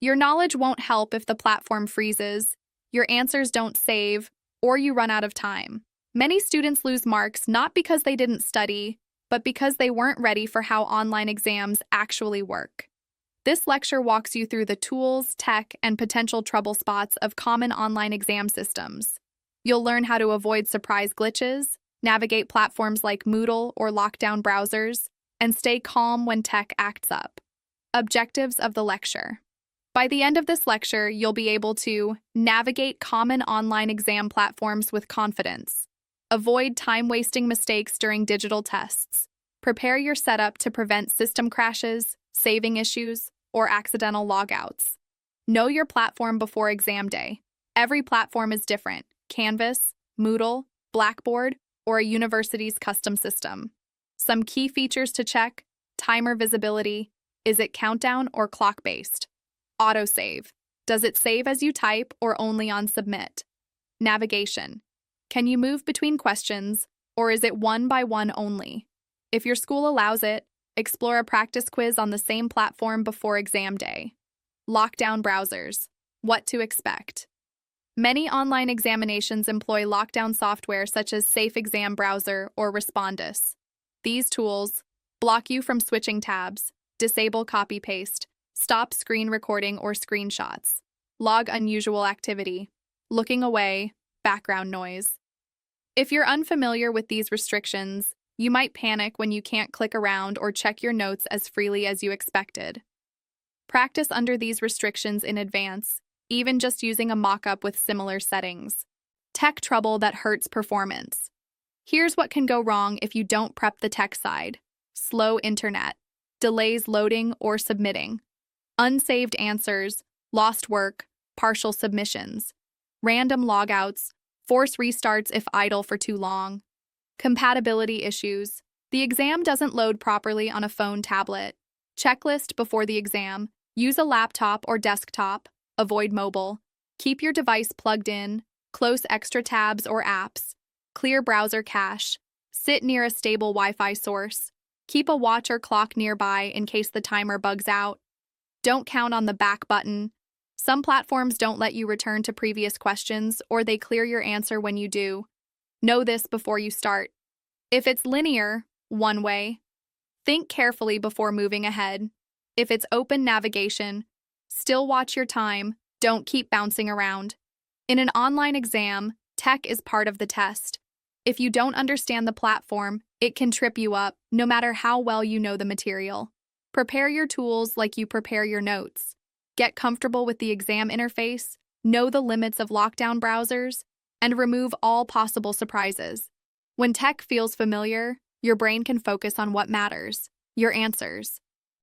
Your knowledge won't help if the platform freezes, your answers don't save, or you run out of time. Many students lose marks not because they didn't study, but because they weren't ready for how online exams actually work. This lecture walks you through the tools, tech, and potential trouble spots of common online exam systems. You'll learn how to avoid surprise glitches, navigate platforms like Moodle or lockdown browsers, and stay calm when tech acts up. Objectives of the lecture. By the end of this lecture, you'll be able to navigate common online exam platforms with confidence, avoid time-wasting mistakes during digital tests, prepare your setup to prevent system crashes, saving issues, or accidental logouts. Know your platform before exam day. Every platform is different: Canvas, Moodle, Blackboard, or a university's custom system. Some key features to check: timer visibility. Is it countdown or clock-based? Autosave. Does it save as you type or only on submit? Navigation. Can you move between questions, or is it one by one only? If your school allows it, explore a practice quiz on the same platform before exam day. Lockdown browsers. What to expect. Many online examinations employ lockdown software such as Safe Exam Browser or Respondus. These tools block you from switching tabs, disable copy-paste, stop screen recording or screenshots, log unusual activity, looking away, background noise. If you're unfamiliar with these restrictions, you might panic when you can't click around or check your notes as freely as you expected. Practice under these restrictions in advance, even just using a mock-up with similar settings. Tech trouble that hurts performance. Here's what can go wrong if you don't prep the tech side: slow internet, delays loading or submitting, unsaved answers, lost work, partial submissions, random logouts, force restarts if idle for too long. Compatibility issues. The exam doesn't load properly on a phone, tablet. Checklist before the exam. Use a laptop or desktop. Avoid mobile. Keep your device plugged in. Close extra tabs or apps. Clear browser cache. Sit near a stable Wi-Fi source. Keep a watch or clock nearby in case the timer bugs out. Don't count on the back button. Some platforms don't let you return to previous questions, or they clear your answer when you do. Know this before you start. If it's linear, one way, think carefully before moving ahead. If it's open navigation, still watch your time, don't keep bouncing around. In an online exam, tech is part of the test. If you don't understand the platform, it can trip you up, no matter how well you know the material. Prepare your tools like you prepare your notes. Get comfortable with the exam interface, know the limits of lockdown browsers, and remove all possible surprises. When tech feels familiar, your brain can focus on what matters: your answers.